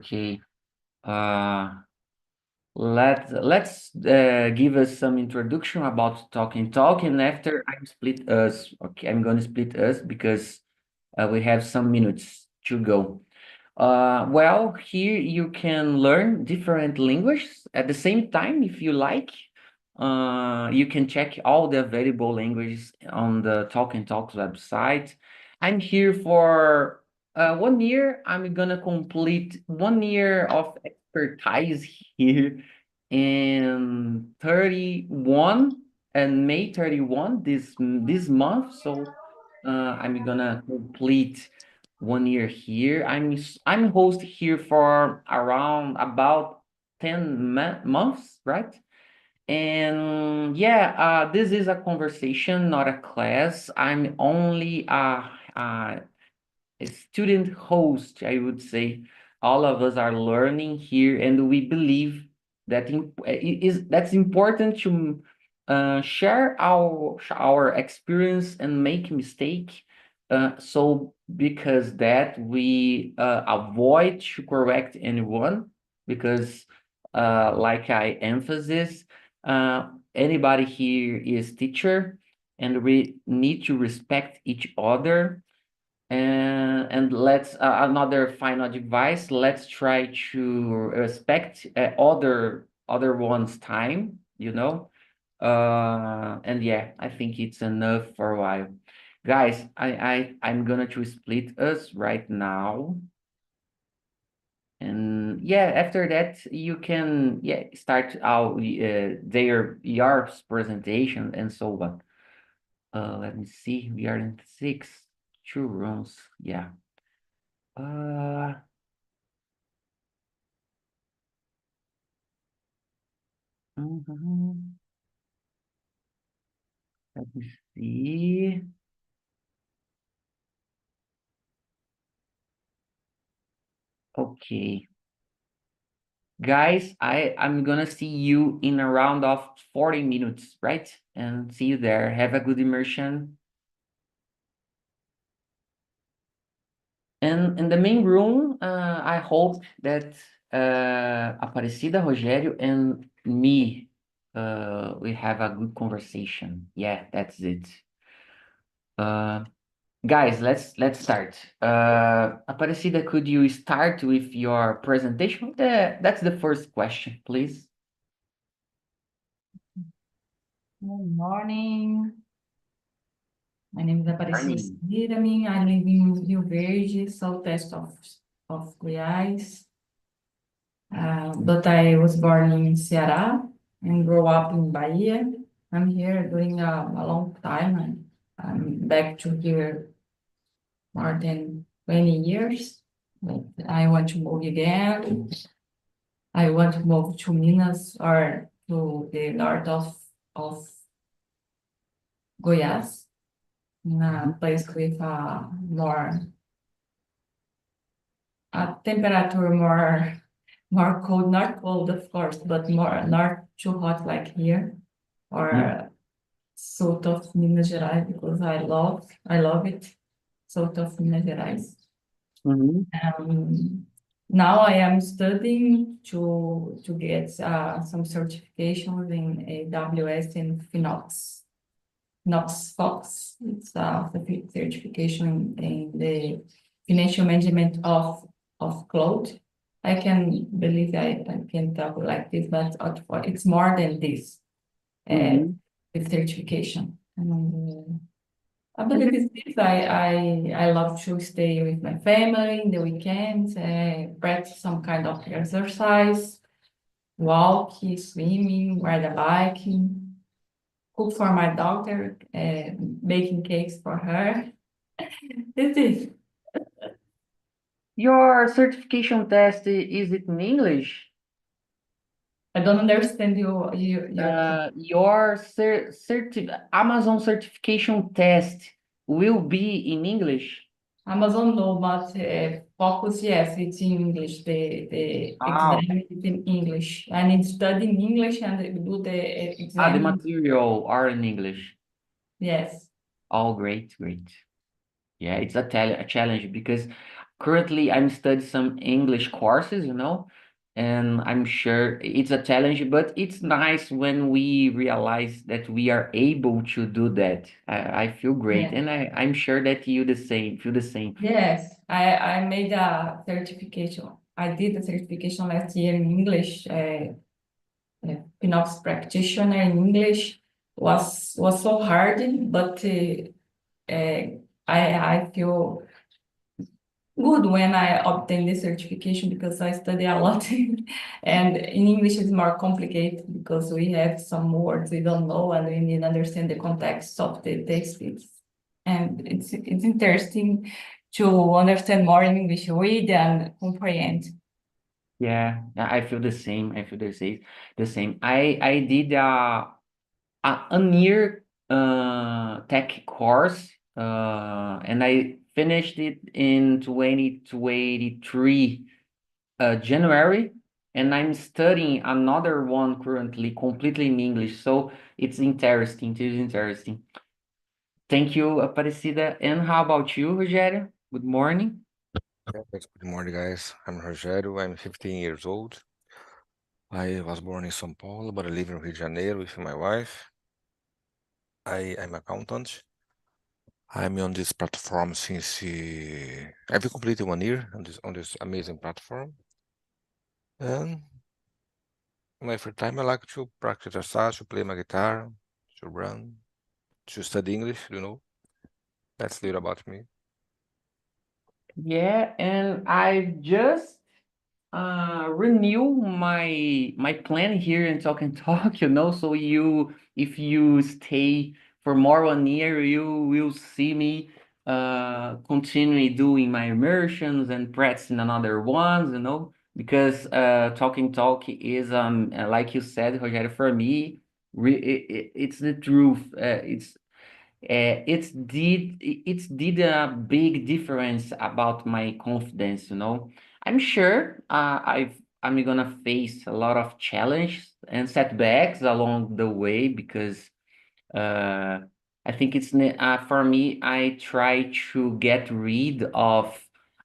Okay. Let's give us some introduction about talking talk, and after I split us. Okay, I'm gonna split us because we have some minutes to go. Well, here you can learn different languages at the same time if you like. You can check all the available languages on the Talk and Talks website. I'm here for 1 year. I'm gonna complete 1 year of expertise here in 31 and May 31 this month. So I'm gonna complete 1 year here. I'm host here for around about 10 months, right? And yeah, this is a conversation, not a class. I'm only a student host, I would say. All of us are learning here, and we believe that that's important to share our experience and make mistake. So because that we avoid to correct anyone, because like I emphasize, anybody here is teacher, and we need to respect each other. And let's another final advice. Let's try to respect other one's time. And yeah, I think it's enough for a while, guys. I'm gonna to split us right now, and yeah, after that you can start our your presentation and so on. Let me see. We are in 2 rooms. Yeah. Uh, mhm. Let me see. Okay. Guys, I'm gonna see you in a round of 40 minutes, right? And see you there. Have a good immersion. And in the main room, I hope that Aparecida, Rogério, and me, we have a good conversation. Yeah, that's it. Uh, Guys, let's start. Aparecida, could you start with your presentation? That's the first question, please. Good morning. My name is Aparecida Morning. Sirami. I live in Rio Verde, southwest of Goiás. But I was born in Ceará and grew up in Bahia. I'm here during a long time, and I'm back to here more than 20 years. But I want to move again. I want to move to Minas or to the north of Goiás, in a place with more a temperature more cold, not cold of course, but more not too hot like here, or south of Minas Gerais, because I love it, south of Minas Gerais. Now I am studying to get some certifications in AWS and FinOps. Knox Fox. It's a certification in the financial management of cloud. I can believe I can talk like this, but it's more than this with certification. And, I believe it's this. I love to stay with my family in the weekends, practice some kind of exercise, walk, swimming, ride a bike, cook for my daughter, baking cakes for her. This is. Your certification test, is it in English? I don't understand your Your Amazon certification test will be in English? Amazon no, but Focus, yes, it's in English. The Ah, exam is in English. I need to study in English and do the the exam. material are in English. Yes. Oh, great, great. Yeah, it's a challenge because currently I'm studying some English courses, you know, and I'm sure it's a challenge, but it's nice when we realize that we are able to do that. I feel great, Yeah. and I'm sure that you feel the same. Yes, I made a certification. I did a certification last year in English, FinOps practitioner in English. Was so hard, but I feel good when I obtain this certification because I study a lot. And in English, it's more complicated because we have some words we don't know and we need to understand the context of the text. And it's interesting to understand more in English, read and comprehend. Yeah, I feel the same. I feel the same. I did a year tech course and I finished it in 2023 January, and I'm studying another one currently completely in English. So it's interesting. It is interesting. Thank you, Aparecida. And how about you, Rogério? Good morning. Good morning, guys. I'm Rogério. I'm 15 years old. I was born in São Paulo, but I live in Rio de Janeiro with my wife. I'm accountant. I'm on this platform since I've completed 1 year on this amazing platform. And in my free time, I like to practice exercise, to play my guitar, to run, to study English. That's little about me. Yeah, and I just renew my plan here in Talk and Talk, you know, so if you stay for more 1 year, you will see me continuing doing my immersions and practicing another ones, you know, because Talk and Talk is like you said, Rogério, for me, it's the truth. It's did a big difference about my confidence, you know. I'm sure I'm gonna face a lot of challenges and setbacks along the way because uh, I think for me, I try to get rid of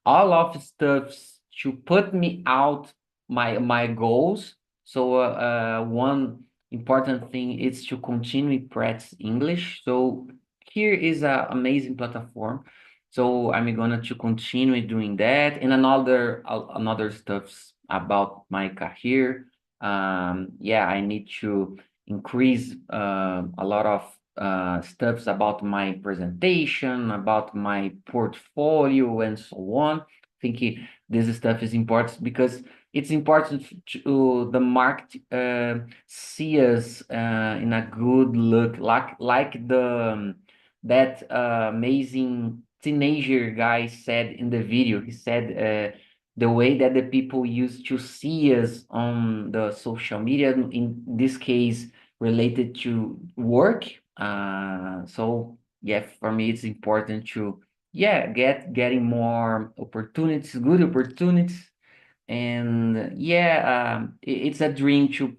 all of stuffs to put me out my goals. So one important thing is to continue practice English. So here is an amazing platform. So I'm gonna to continue doing that and another stuffs about my career. Yeah, I need to increase a lot of stuffs about my presentation, about my portfolio, and so on. Thinking this stuff is important because it's important to the market see us in a good look, like that amazing teenager guy said in the video. He said the way that the people used to see us on the social media, in this case related to work. So yeah, for me it's important to getting more opportunities, good opportunities, and it's a dream to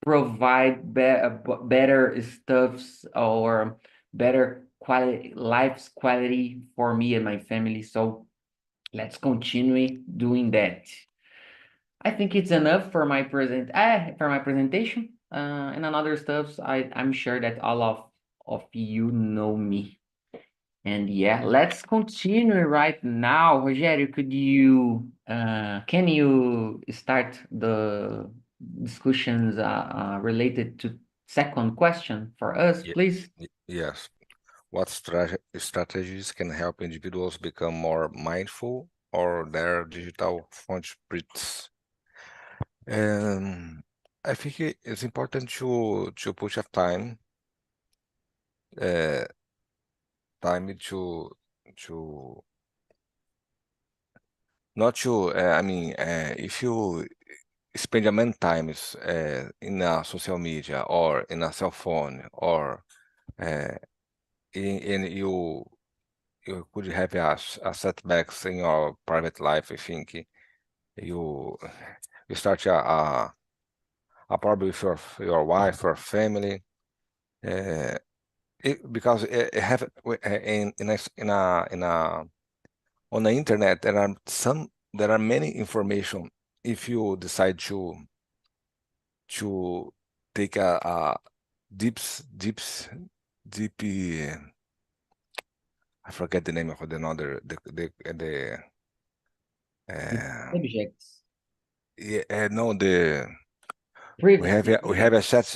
provide better stuffs or better quality life's quality for me and my family. So let's continue doing that. I think it's enough for my presentation. And another stuff. I'm sure that all of you know me. And yeah, let's continue right now. Rogério, can you start the discussions related to second question for us, Ye- please? Yes. What strategies can help individuals become more mindful or their digital footprints? I think it's important to put a uh, time to not to if you spend a many times in a social media or in a cell phone or uh, in you could have a setbacks in your private life. I think you you start a problem with your wife or family. Because it have in a on the internet, there are many information. If you decide to take a deep, I forget the name of another The uh, subjects. yeah, no, we Briefs. have a chat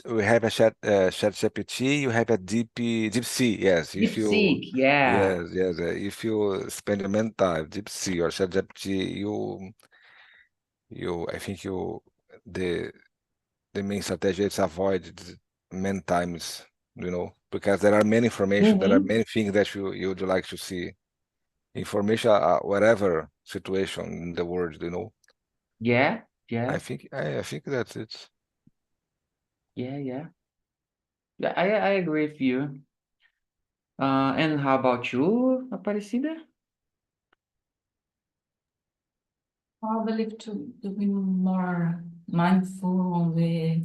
GPT. You have a deep sea. Yes, if you DeepSeek, yeah. yes, if you spend your mental time deep sea or chat GPT, I think the main strategy is avoid many times, because there are many information, there are many things that you'd like to see. Information, whatever situation in the world, Yeah, I yeah, think that's it. yeah. Yeah, I agree with you. And how about you, Aparecida? I believe to be more mindful on the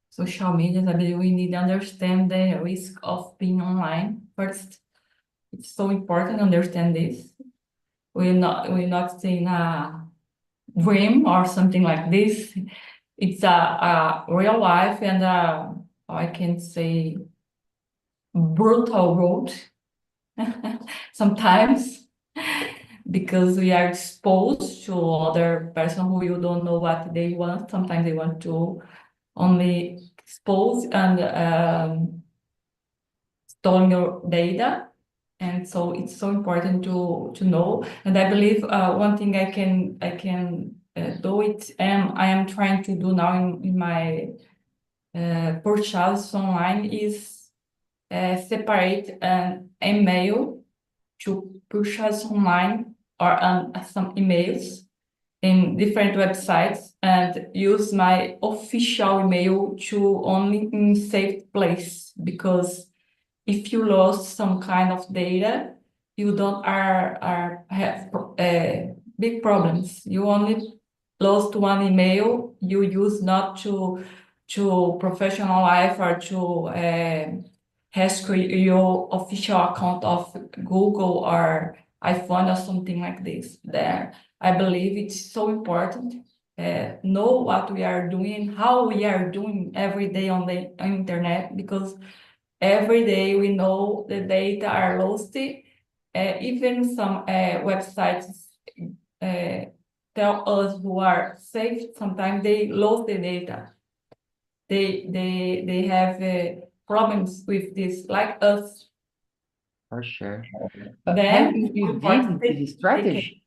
social media. I believe we need to understand the risk of being online first. It's so important to understand this. We're not staying a dream or something like this. It's a real life and I can say brutal road sometimes because we are exposed to other person who you don't know what they want. Sometimes they want to only expose and store your data. And so it's so important to know. And I believe one thing I can do it, and I am trying to do now in my purchase online is separate an email to purchase online or some emails in different websites and use my official email to only in safe place because if you lost some kind of data, you don't have big problems. You only lost one email you use not to professional life or to rescue your official account of Google or iPhone or something like this. There, I believe it's so important. Know what we are doing, how we are doing every day on the internet because every day we know the data are lost. Even some websites tell us who are safe. Sometimes they lose the data. They have problems with this, like us. For sure. Then Have you important did this strategy?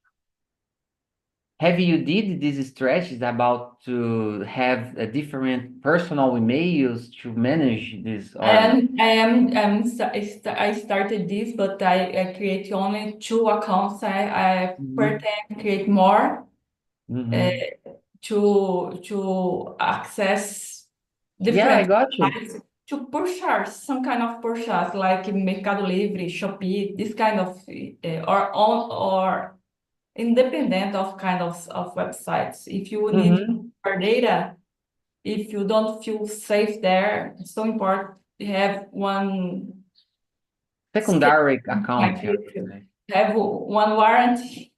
Have you did these strategies about to have a different personal emails to manage this or I started this, but I create only two accounts. I pretend create more Mhm. to access Yeah, I different got you. sites to purchase some kind of purchase like Mercado Livre, Shopee, this kind of or independent of kind of websites. If you need more data, if you don't feel safe there, it's so important to have one Secondary account, like yeah. have one warranty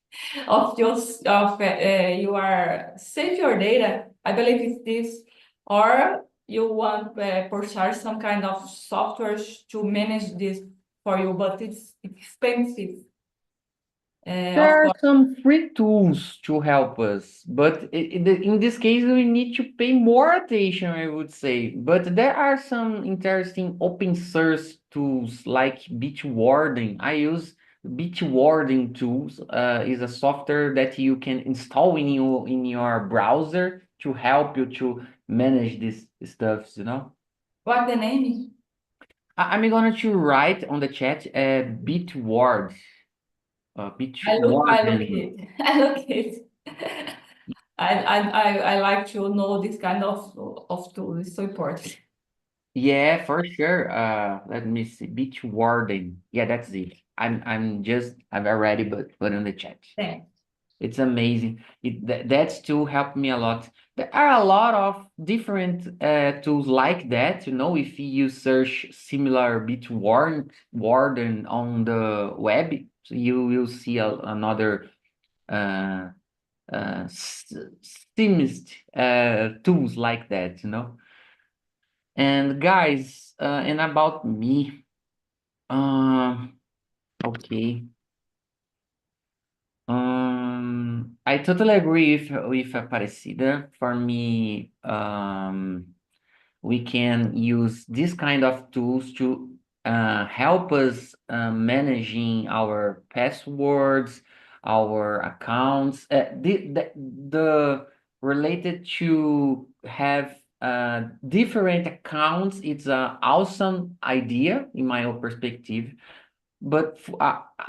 of just of you are save your data. I believe it's this, or you want purchase some kind of software to manage this for you, but it's expensive. There Of are course, some free tools to help us, but in this case, we need to pay more attention, I would say. But there are some interesting open source tools like Bitwarden. I use Bitwarden tools. Is a software that you can install in your browser to help you to manage this stuff, you know? what the name? I'm going to write on the chat Bitward. I look Bitwarden. it. I look it. I like to know this kind of tool. It's so important. Yeah, for sure. Let me see. Beach warden. Yeah, that's it. I'm already but put in the chat. Thanks. It's amazing. That's to help me a lot. There are a lot of different tools like that. If you search similar bit word on the web, so you will see another uh, STEMist tools like that. And guys, and about me, okay. I totally agree with Aparecida. For me, we can use this kind of tools to help us managing our passwords, our accounts. The related to have different accounts. It's an awesome idea in my own perspective. But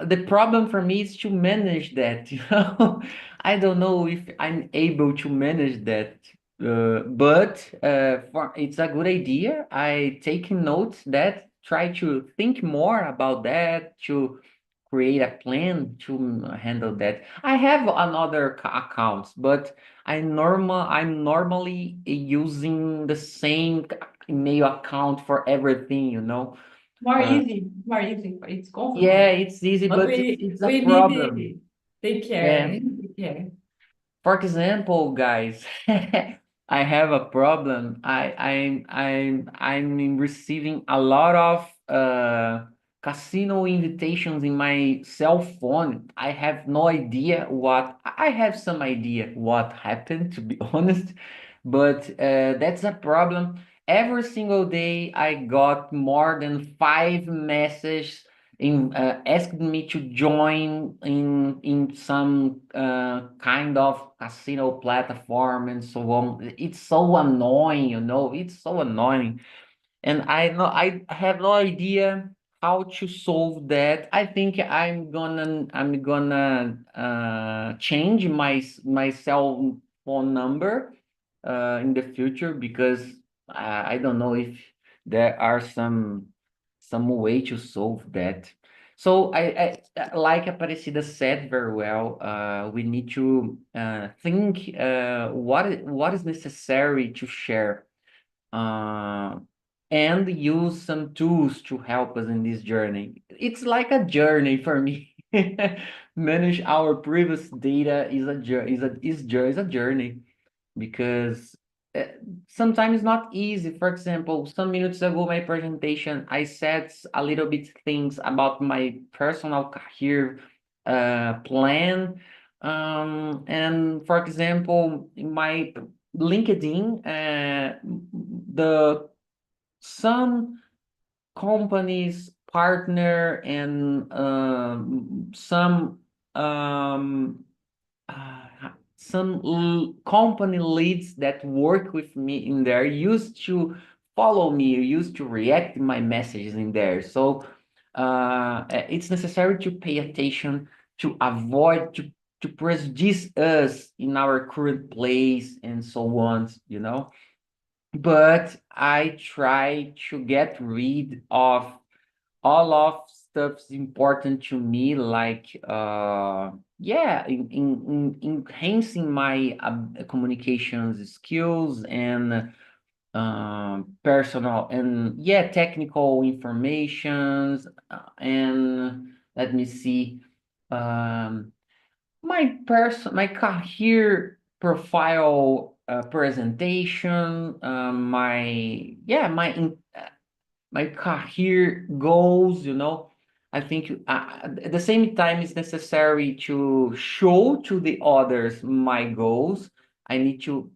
the problem for me is to manage that, I don't know if I'm able to manage that. But it's a good idea. I take notes that try to think more about that, to create a plan to handle that. I have another accounts, but I'm normally using the same email account for everything. More Uh, easy, it's yeah, comfortable. it's easy, But but it's a we problem. need take care, Yeah. we need to take care. For example, guys, I have a problem. I'm receiving a lot of casino invitations in my cell phone. I have no idea what I have some idea what happened, to be honest, but that's a problem. Every single day I got more than 5 messages asking me to join in some kind of casino platform and so on. It's so annoying. It's so annoying, and I have no idea how to solve that. I think I'm gonna change my cell phone number in the future, because I don't know if there are some way to solve that. So like Aparecida said very well, we need to think what is necessary to share, uh, and use some tools to help us in this journey. It's like a journey for me. Manage our previous data is a journey, because uh, sometimes not easy. For example, some minutes ago, my presentation, I said a little bit things about my personal career plan. And for example, in my LinkedIn, the some companies partner and some company leads that work with me in there used to follow me, used to react my messages in there. So it's necessary to pay attention to avoid to prejudice us in our current place and so on. But I try to get rid of all of stuff's important to me, like yeah, in enhancing my communications skills and personal and yeah, technical informations, and let me see, um my career profile presentation, my career goals. I think at the same time it's necessary to show to the others my goals. I need to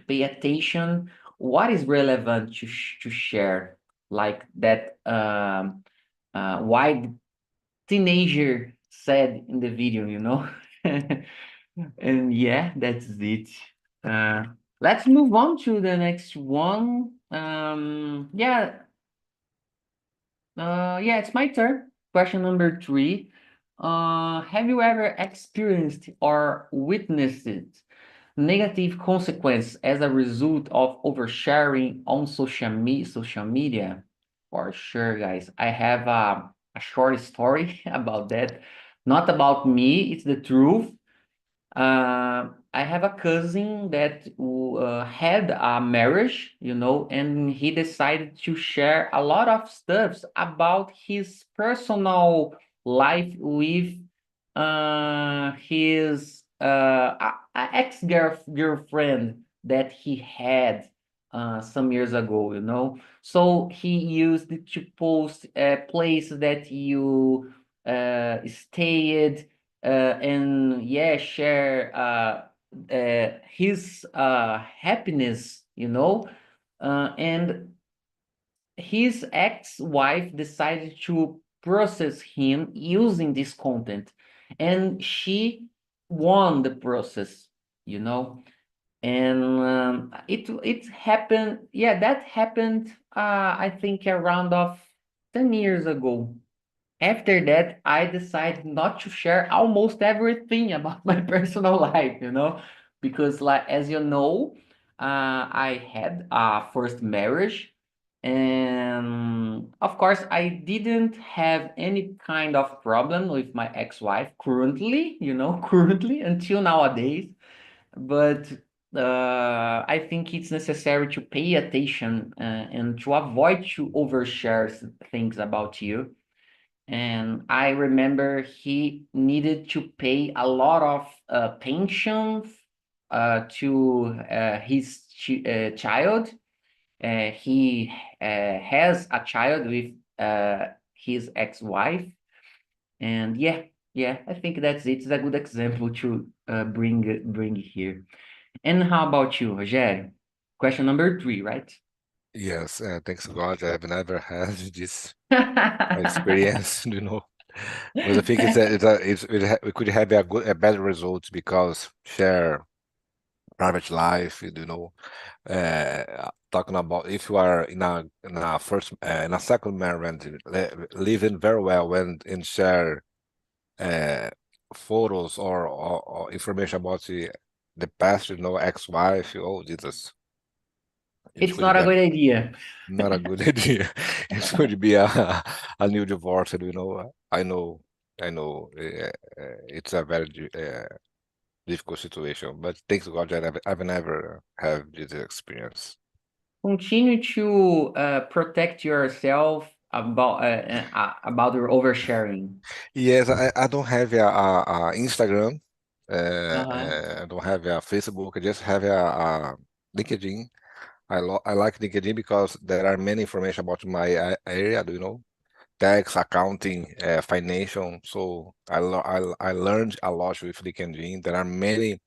pay attention what is relevant to share, like that why teenager said in the video. And yeah, that's it. Uh, let's move on to the next one. Yeah, it's my turn. Question number 3. Have you ever experienced or witnessed negative consequence as a result of oversharing on social media? For sure, guys. I have a short story about that. Not about me, it's the truth. I have a cousin that had a marriage, and he decided to share a lot of stuffs about his personal life with his ex-girlfriend that he had some years ago. So he used it to post places that you stayed, and yeah, share his happiness. And his ex-wife decided to process him using this content, and she won the process. And it happened, yeah, that happened, I think around of 10 years ago. After that, I decided not to share almost everything about my personal life, because, like, as you know, I had a first marriage, and of course, I didn't have any kind of problem with my ex-wife currently, currently until nowadays. But I think it's necessary to pay attention and to avoid to overshare things about you. And I remember he needed to pay a lot of pension to his child. He has a child with his ex-wife, and yeah, I think that's it. It's a good example to bring here. And how about you, Rogério? Question number 3, right? Yes, thanks God, I have never had this experience, But I think we could have a better result because share private life, talking about if you are in a second marriage, living very well when and share uh, photos or information about the past, ex-wife. Oh, Jesus, it It's could not a be good idea. not a good idea. It could be a new divorce, I know, it's a very difficult situation, but thanks God that I've never have this experience. Continue to protect yourself about your oversharing. Yes, I don't have a Instagram. Uh-huh. I don't have a Facebook. I just have a LinkedIn. I like LinkedIn because there are many information about my area. Tax, accounting, financial. So I learned a lot with LinkedIn. There are many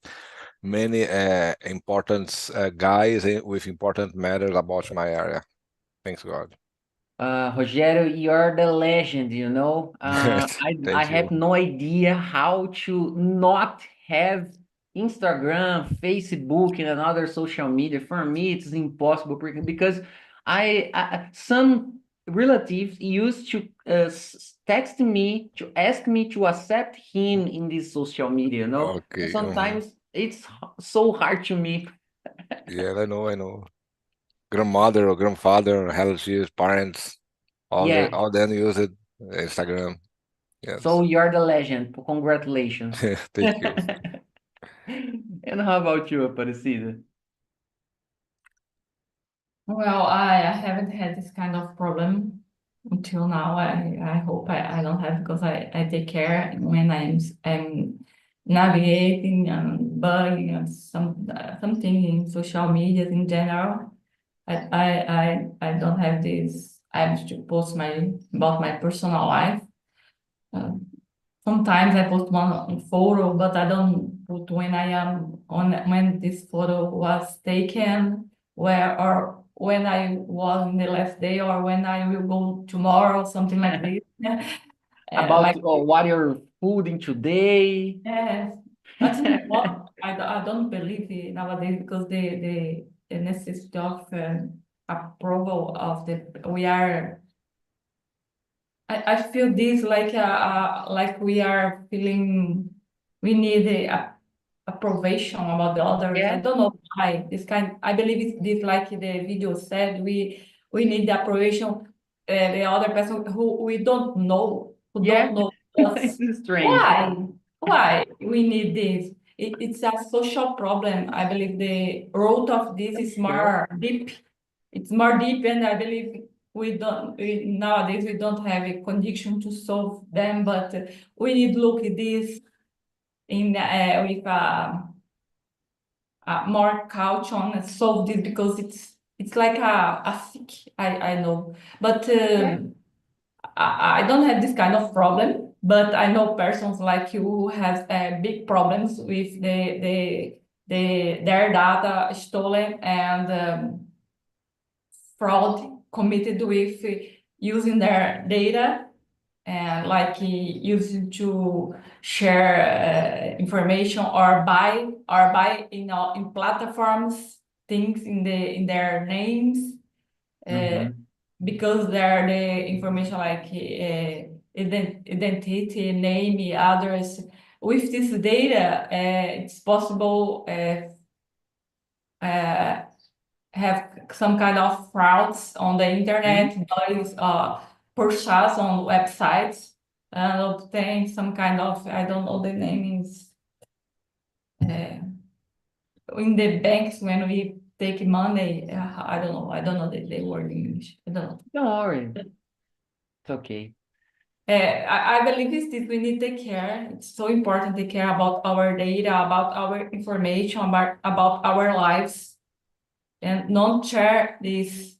important guys with important matters about my area. Thanks God. Rogério, you're the legend. I Thank have you. no idea how to not have Instagram, Facebook, and another social media. For me, it's impossible because some relatives used to text me to ask me to accept him in this social media. And Okay. sometimes it's so hard to me. Yeah, I know. Grandmother or grandfather, relatives, parents, Yeah, all them use it. Instagram. so Yes. you're the legend. Congratulations. Thank you. And how about you, Aparecida? Well, I haven't had this kind of problem until now. I hope I don't have because I take care when I'm navigating and bugging and something in social media in general. I don't have this. I have to post about my personal life. Um, Sometimes I post one photo, but I don't put when I am on when this photo was taken, where or when I was in the last day, or when I will go tomorrow, something like this. About Like what you're fooding today? yes, but what I don't believe it nowadays because the necessity of approval of the we are I feel this like we are feeling we need approbation about the others. I Yeah, don't know why this kind. I believe it's this like the video said. We need the approbation. The other person who we don't know, who yeah. don't know us. It's strange. Why? Why we need this? it's a social problem. I believe the root of this is more deep. It's more deep, and I believe nowadays we don't have a condition to solve them, but we need to look at this in with more caution and solve this, because it's like a sick, I know, but I don't have this kind of problem, but I know persons like you who have big problems with their data stolen and fraud committed with using their data, and like using to share information or buy in platforms things in their names, because they're the information like identity, name, address. With this data, it's possible have some kind of frauds on the internet, noise, purchase on websites, and obtain some kind of, I don't know the name is, in the banks when we take money, I don't know the word in English. I don't know. Don't worry. It's okay. I believe it's this, we need to take care. It's so important to care about our data, about our information, about our lives, and not share this.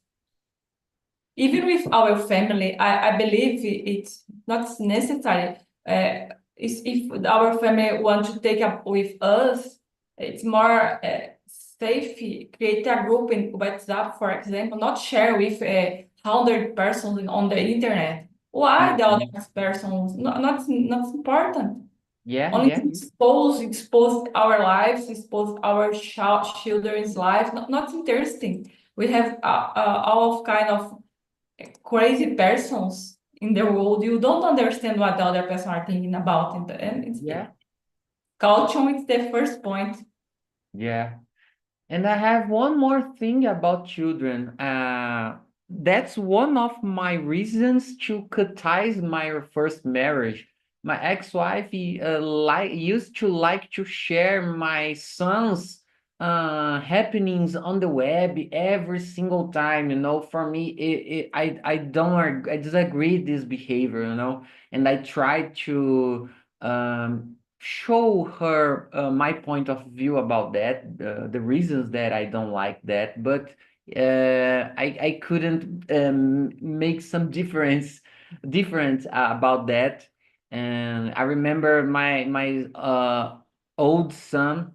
Even with our family, I believe it's not necessary. If our family want to take up with us, it's more safe. Create a group in WhatsApp, for example, not share with 100 persons on the internet. Why the other persons? Not important. Only expose our lives, expose our children's life. Not interesting. We have all of kind of crazy persons in the world. You don't understand what the other person are thinking about, and it's culture is the first point. Yeah. And I have one more thing about children. That's one of my reasons to cut ties my first marriage. My ex-wife used to like to share my son's happenings on the web every single time. For me, I disagree with this behavior. And I try to show her my point of view about that, the reasons that I don't like that, but I couldn't make some difference about that. And I remember my old son,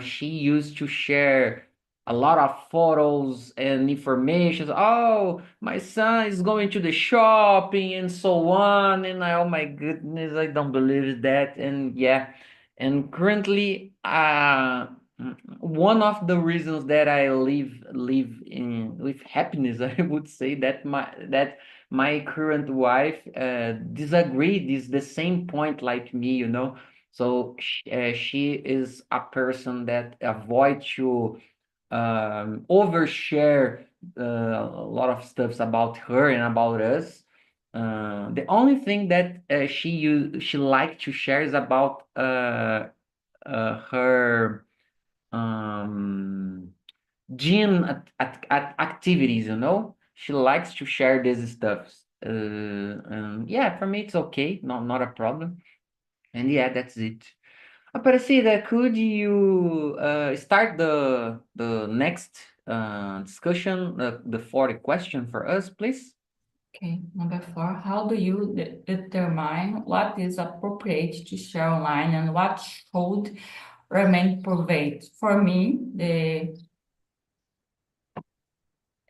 she used to share a lot of photos and information. Oh, my son is going to the shopping and so on. And oh my goodness, I don't believe that. And yeah, and currently, one of the reasons that I live in with happiness, I would say that my current wife disagreed is the same point like me. So she is a person that avoid to overshare a lot of stuffs about her and about us. The only thing that she liked to share is about her gym activities. She likes to share these stuffs. Yeah, for me it's okay, not a problem. And yeah, that's it. Aparecida, could you start the next discussion, the 40 question for us, please? Okay, number 4. How do you determine what is appropriate to share online and what should remain private? For me,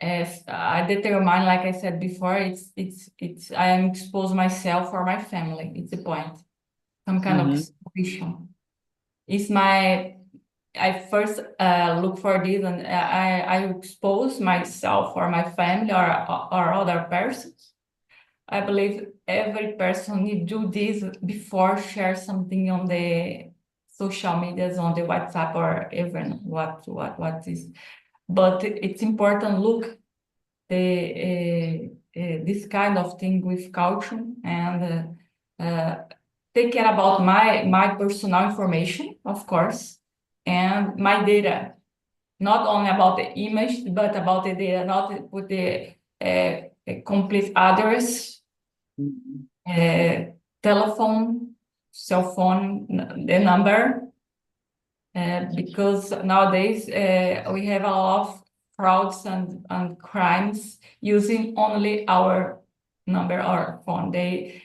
as I determine, like I said before, it's I am expose myself or my family. It's the point. Some kind of exposition. I first look for this, and I expose myself or my family or other persons. I believe every person need to do this before share something on the social medias, on the WhatsApp, or even what is. But it's important look this kind of thing with caution, and take care about my personal information, of course, and my data. Not only about the image, but about the data, not with the complete address, telephone, cell phone, the number. Because nowadays we have a lot of frauds and crimes using only our number or phone. They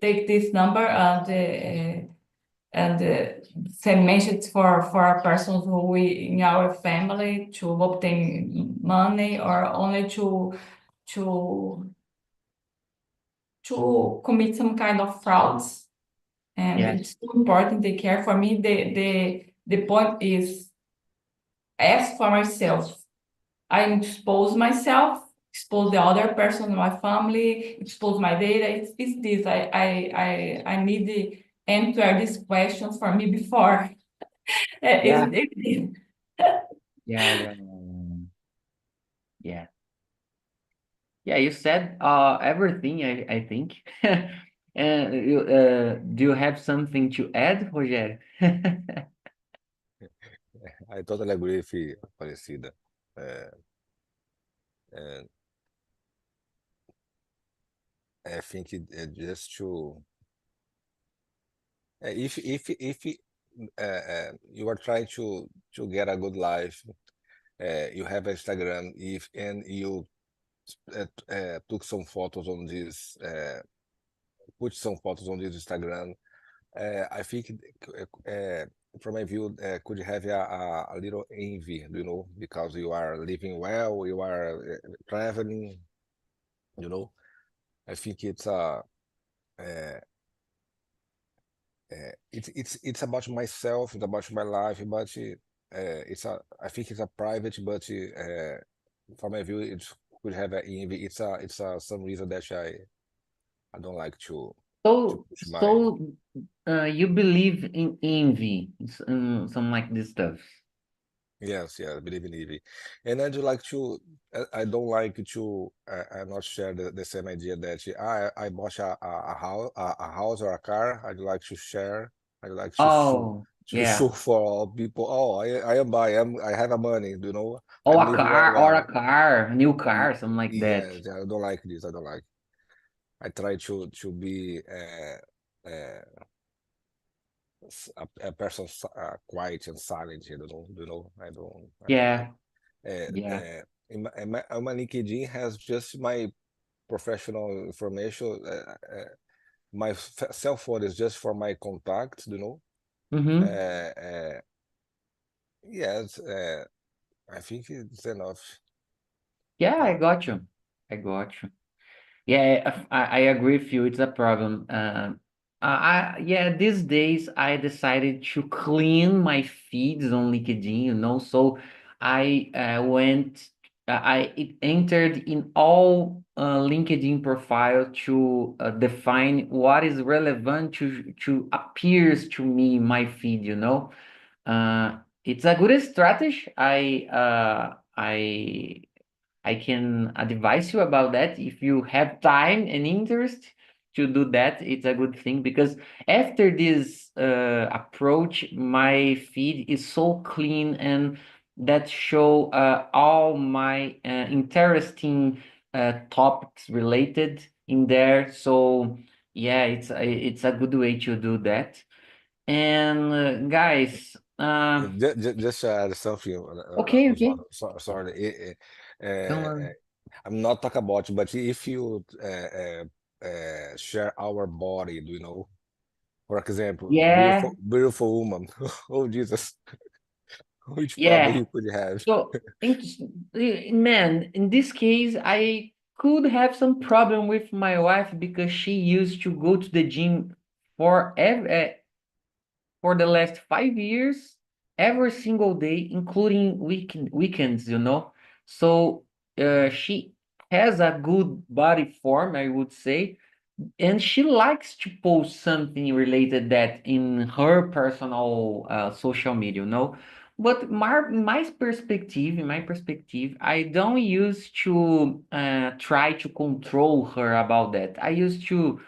take this number and send messages for a person who we in our family to obtain money or only to commit some kind of frauds. And Yes. it's so important they care for me. The point is ask for myself. I expose myself, expose the other person in my family, expose my data. It's this. I need to answer these questions for me before. Yeah. It's- Yeah. Yeah. Yeah, you said everything, I think. And do you have something to add, Rogério? I totally agree with you, Aparecida. And I think just to if you are trying to get a good life, you have Instagram, and you took some photos on this, put some photos on this Instagram. I think from my view, could have a little envy, because you are living well, you are traveling, I think it's it's about myself, it's about my life, but I think it's a private, but from my view, it could have an envy. It's some reason that I don't like to So, push my. you believe in envy, some like this stuff. Yes, I believe in envy, and I do like to. I don't like to. I not share the same idea that I bought a house or a car. I'd like to share. I'd like to show Oh, yeah. for all people. Oh, I have a money. Or I'm a living very car, or a well. car, new car, something like that. Yes, I don't like this. I don't like. I try to be a person quiet and silent. I don't like. Yeah, yeah. My LinkedIn has just my professional information. My cell phone is just for my contacts. Mm-hmm. Yes, I think it's enough. Yeah, I got you. I got you. Yeah, I agree with you. It's a problem. Yeah, these days I decided to clean my feeds on LinkedIn, So I it entered in all LinkedIn profile to define what is relevant to appears to me in my feed. It's a good strategy. I can advise you about that. If you have time and interest to do that, it's a good thing because after this approach, my feed is so clean and that show all my interesting topics related in there. So yeah, it's a good way to do that. And guys, Just to add something, okay, sorry. don't worry. I'm not talking about, but if you share our body, for example, Yeah, beautiful woman. Oh Jesus, which problem yeah. you could have? So, man, in this case, I could have some problem with my wife because she used to go to the gym for the last 5 years, every single day, including weekends. So, she has a good body form, I would say, and she likes to post something related that in her personal social media. But in my perspective, I don't use to try to control her about that. I used to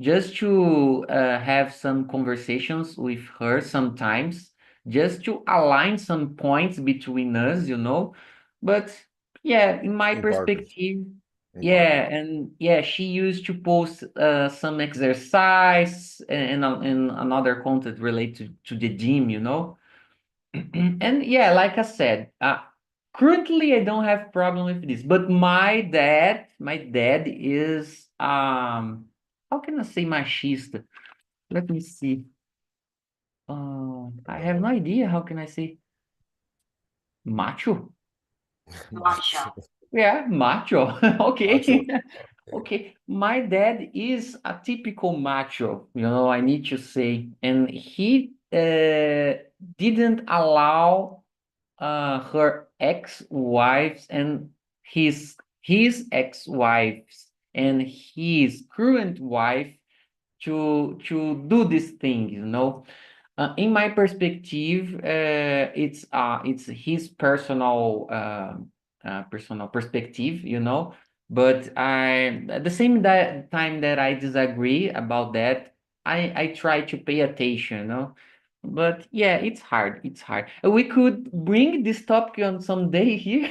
just to have some conversations with her sometimes, just to align some points between us, you know. But yeah, in my Important. perspective, yeah, Important. and yeah, she used to post some exercise and another content related to the gym, you know. And yeah, like I said, currently I don't have problem with this, but my dad is how can I say machista? Let me see. I I don't have no know. idea. How can I say macho? Macho. Yeah, macho. Macho. Okay. Okay. Okay. My dad is a typical macho, you know, I need to say, and he didn't allow her ex-wives and his ex-wives and his current wife to do this thing, you know. In my perspective, it's his personal perspective, you know. But I at the same time that I disagree about that, I try to pay attention, you know. But yeah, it's hard. It's hard. We could bring this topic on some day here.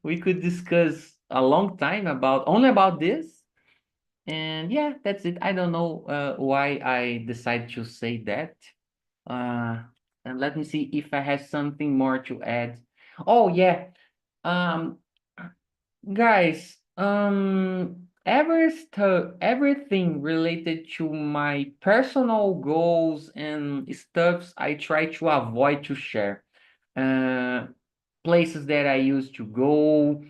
We could discuss a long time about only about this. And yeah, that's it. I don't know why I decided to say that. Uh, and let me see if I have something more to add. Oh yeah, um, guys, everything related to my personal goals and stuffs, I try to avoid to share. Uh, Places that I used to go,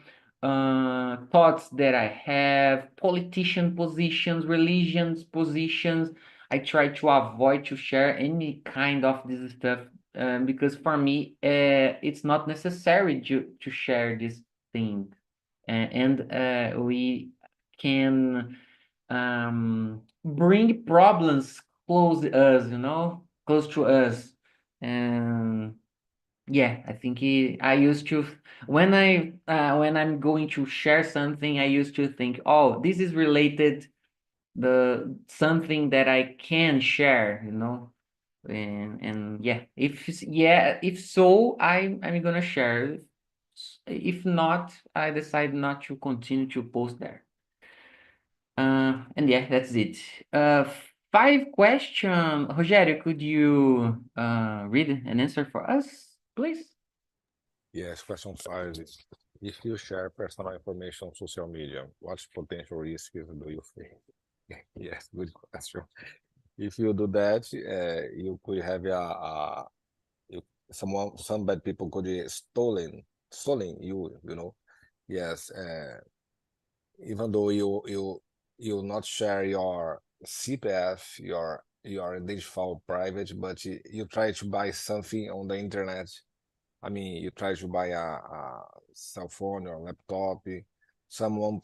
thoughts that I have, politician positions, religions positions. I try to avoid to share any kind of this stuff because for me, it's not necessary to share this thing. And we can bring problems close to us, you know, close to us. And yeah, I think I used to when I'm going to share something, I used to think, oh, this is related the something that I can share, you know. And yeah, if so, I'm gonna share. If not, I decide not to continue to post there. And yeah, that's it. Five question. Rogério, could you read and answer for us, please? Yes, question 5 is, if you share personal information on social media, what potential risks do you face? Yes, good question. If you do that, you could have some bad people could stolen you, you know. Yes, even though you not share your CPF, your identifiable private, but you try to buy something on the internet. I mean, you try to buy a cell phone or laptop. Someone,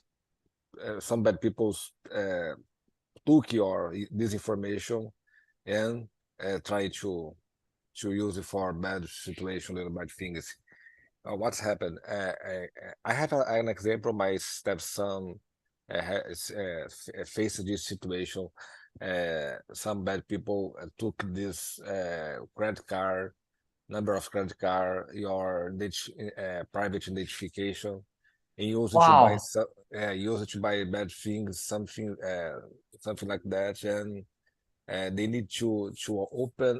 some bad people took this information and try to use it for bad situation and bad things. What's happened? I have an example. My stepson faced this situation. Some bad people took this credit card, number of credit card, your private identification, and use it to buy Wow. use it to buy bad things, something like that, and they need to open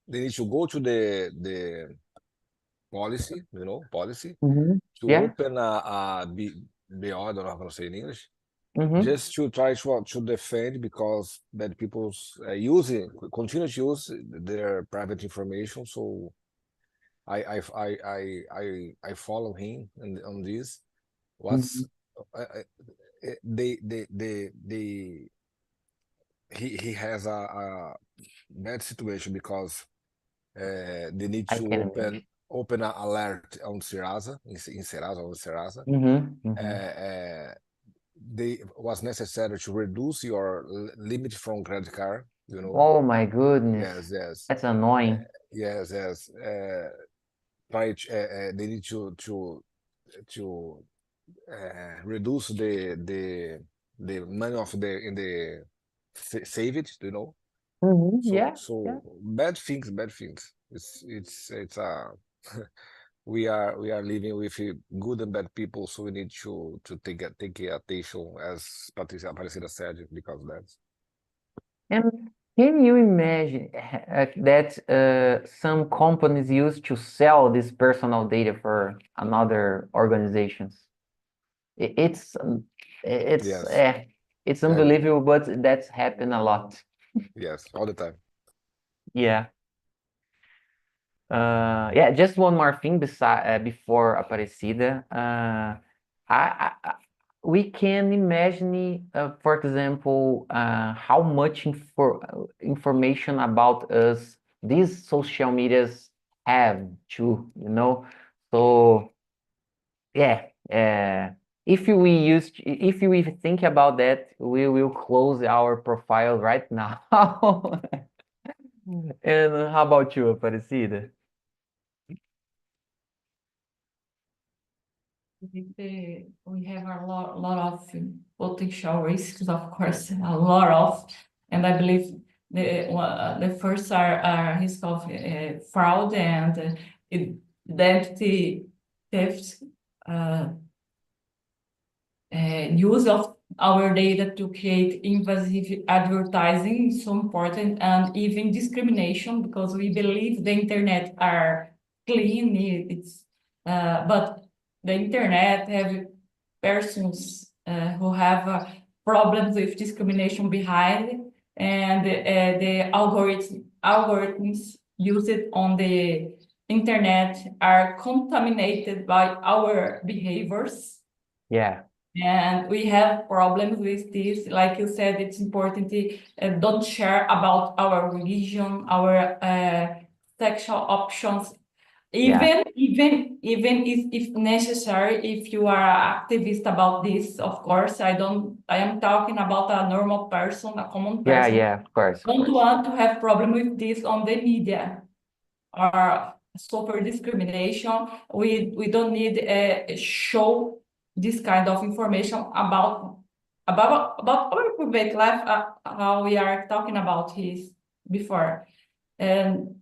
they need to go to the policy, policy to Yeah. open BO, I don't know how to say in English, Mm-hmm. just to try to defend because bad people continue to use their private information. So I follow him on this. What's they he has a bad situation because they need I to can imagine. open an alert on Serasa, in Serasa, on Serasa. Mm-hmm. Mm-hmm. They was necessary to reduce your limit from credit card, Oh my goodness. Yes, yes, That's annoying. yes, yes. They need to reduce the money of the in the save it, you know. Yeah, So yeah. bad things, bad things. It's we are living with good and bad people, so we need to take attention, as Patricia Aparecida said, because of that. And can you imagine that some companies used to sell this personal data for another organizations? I- It's um, it's Yes, it's I know. unbelievable, but that's happened a lot. Yes, all the time. Yeah. Yeah, just one more thing before Aparecida. We can imagine, for example, how much information about us these social medias have too, you know? So yeah, if we think about that, we will close our profile right now. And how about you, Aparecida? I think we have a lot of potential risks, of course, a lot of, and I believe the first are risk of fraud and identity theft, use of our data to create invasive advertising is so important, and even discrimination, because we believe the internet are clean. But the internet have persons who have problems with discrimination behind it, and the algorithms used on the internet are contaminated by our behaviors. Yeah. And we have problems with this. Like you said, it's important to don't share about our religion, our sexual options, Yeah. even if necessary, if you are an activist about this, of course. I am talking about a normal person, a common Yeah, person. yeah, of course, of Don't course. want to have problem with this on the media or suffer discrimination. We don't need show this kind of information about our private life, how we are talking about his before. And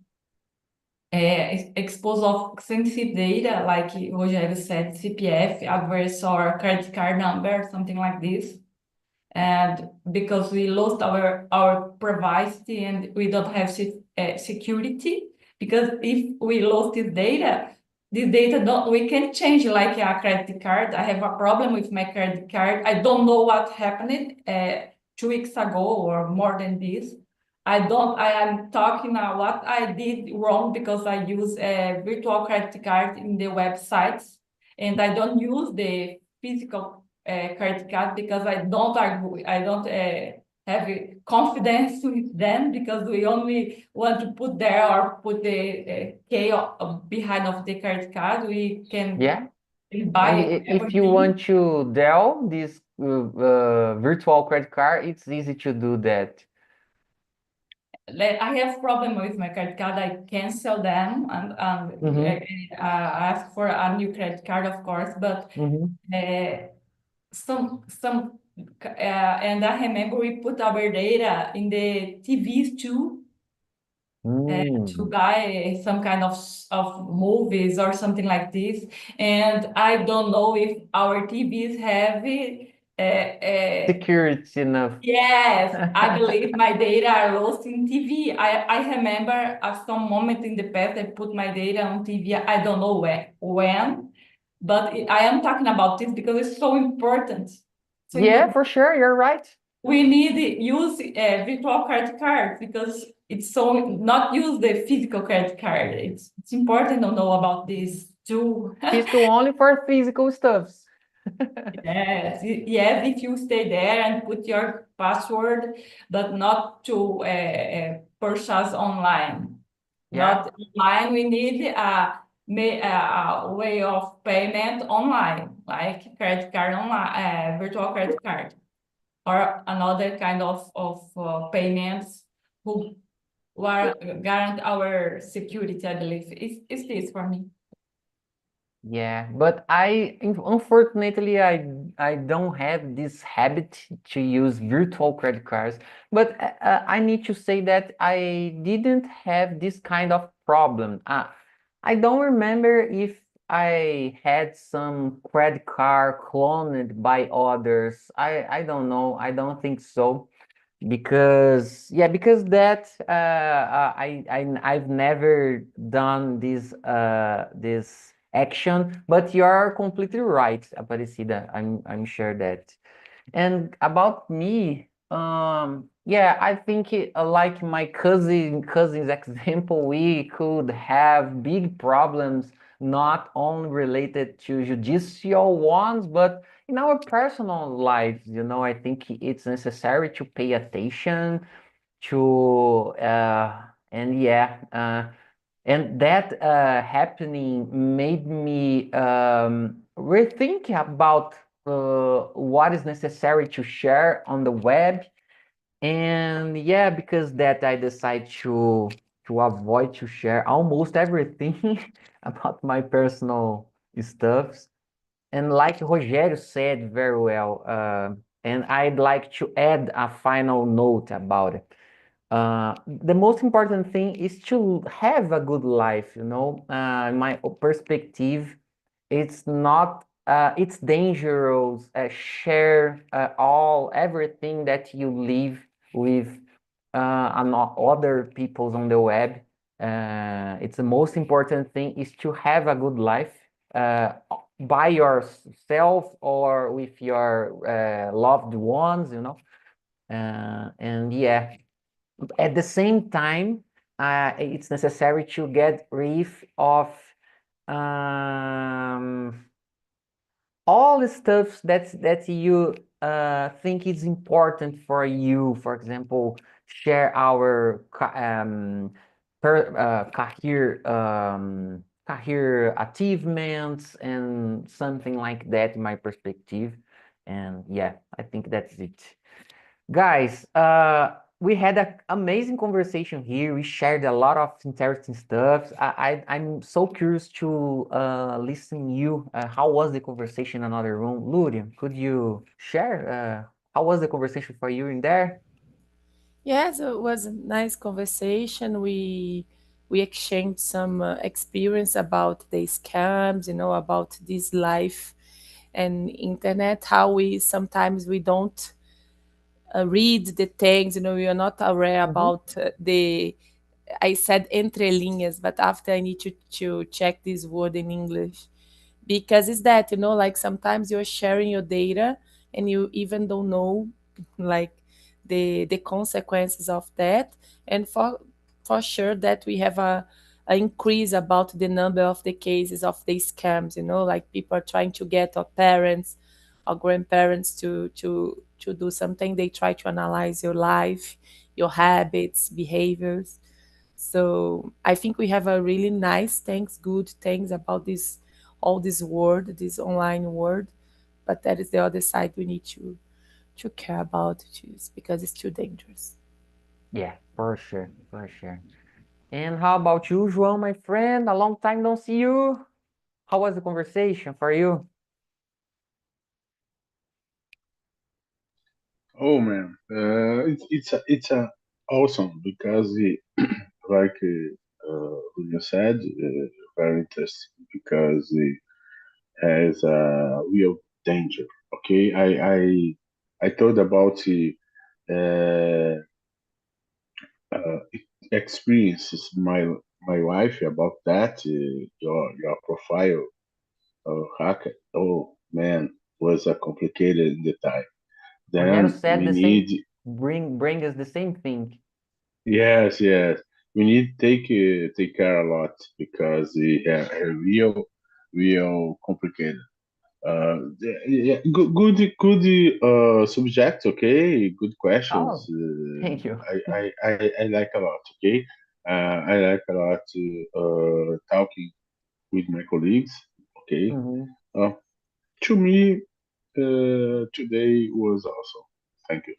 expose of sensitive data, like Rogério said, CPF, address or credit card number, something like this. And because we lost our privacy and we don't have security, because if we lost this data don't we can change, like a credit card. I have a problem with my credit card. I don't know what happened 2 weeks ago or more than this. I am talking what I did wrong, because I use a virtual credit card in the websites, and I don't use the physical credit card, because I don't have confidence with them, because we only want to put there or put the K behind of the credit card. We can Yeah. And buy if you everything. want to Dell this virtual credit card, it's easy to do that. I have problem with my credit card. I cancel them and ask for a new credit card, of course. But some and I remember we put our data in the TVs too, to buy some kind of movies or something like this. And I don't know if our TVs have Security enough. yes, I believe my data are lost in TV. I remember at some moment in the past I put my data on TV. I don't know when, but I am talking about this because it's so important. So Yeah, for sure, you're right. we need to use virtual credit card, because it's so not use the physical credit card. It's important to know about this too. Physical only for physical stuffs. Yes, yes, if you stay there and put your password, but not to purchase online. Yeah. Not online, we need a way of payment online, like credit card online, virtual credit card, or another kind of payments who are guarantee our security, I believe. Is this for me? Yeah, but unfortunately I don't have this habit to use virtual credit cards. But I need to say that I didn't have this kind of problem. I don't remember if I had some credit card cloned by others. I don't know. I don't think so. Because that I've never done this action, but you're completely right, Aparecida. I'm sure that. And about me, yeah, I think like my cousin's example, we could have big problems, not only related to judicial ones, but in our personal lives. I think it's necessary to pay attention to, and yeah, and that happening made me rethink about what is necessary to share on the web. And yeah, because that I decide to avoid to share almost everything about my personal stuffs. And like Rogério said very well, and I'd like to add a final note about it. The most important thing is to have a good life, my perspective, it's not, it's dangerous, share everything that you live with other peoples on the web. It's the most important thing is to have a good life, uh, by yourself or with your loved ones. And yeah, at the same time, it's necessary to get rid of um, all the stuff that you think is important for you. For example, share our career achievements and something like that in my perspective. And yeah, I think that's it. Guys, we had an amazing conversation here. We shared a lot of interesting stuff. I'm so curious to listen you. How was the conversation in another room? Lurian, could you share how was the conversation for you in there? Yes, it was a nice conversation. We exchanged some experience about the scams, about this life and internet. How we sometimes we don't read the things. We are not aware Mm-hmm. about the. I said entre linhas, but after I need to check this word in English because it's that like sometimes you're sharing your data and you even don't know like the consequences of that. And for sure that we have a increase about the number of the cases of the scams, like people are trying to get our parents or grandparents to do something. They try to analyze your life, your habits, behaviors. So I think we have a really nice things, good things about this, all this world, this online world. But that is the other side we need to care about, choose because it's too dangerous. Yeah, for sure, for sure. And how about you, João, my friend? A long time don't see you. How was the conversation for you? Oh man, it's awesome because like you said, very interesting because it has a real danger. Okay, I told about uh, uh, experiences my wife about that. Your profile hacker. Oh man, was a complicated in the time. Rogério Then said we the same, need. bring us the same thing. Yes, yes. We need to take care a lot because they have a real complicated. Yeah, good subject. Okay, good questions. Oh, thank you. I like a lot. Okay, I like a lot talking with my colleagues. Okay, Mhm. uh, to me, today was awesome. Thank you.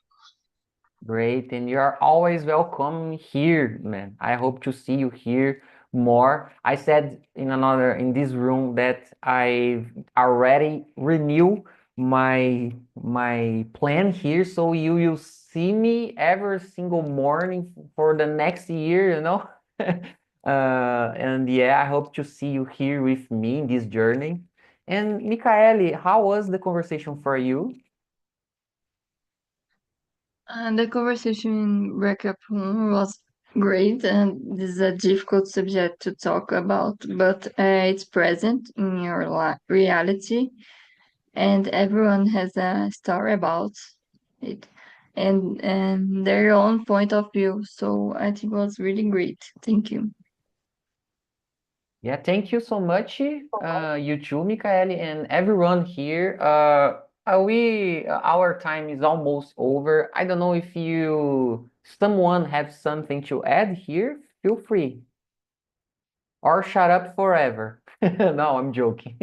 Great, and you're always welcome here, man. I hope to see you here more. I said in this room that I already renew my plan here, so you will see me every single morning for the next year, you know. And yeah, I hope to see you here with me in this journey. And Michaeli, how was the conversation for you? And the conversation in Recap Room was great, and this is a difficult subject to talk about, but it's present in your reality, and everyone has a story about it, and their own point of view. So I think it was really great. Thank you. Yeah, thank you so much, you too, Michaeli, and everyone here. Our time is almost over. I don't know if someone has something to add here. Feel free, or shut up forever. No, I'm joking.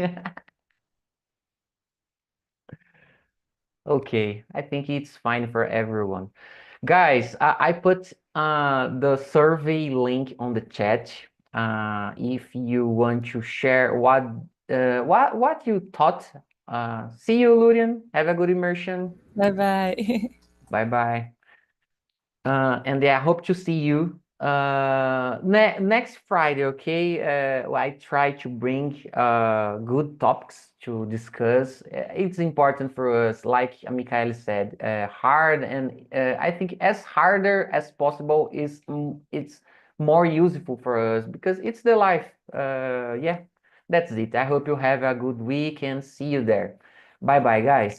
Okay, I think it's fine for everyone. Guys, I put the survey link on the chat. If you want to share what you thought. See you, Lurian. Have a good immersion. Bye-bye. Bye-bye. And yeah, I hope to see you next Friday, okay? I try to bring good topics to discuss. It's important for us, like Michael said, hard and I think as harder as possible it's more useful for us because it's the life. Yeah, that's it. I hope you have a good week and see you there. Bye bye, guys.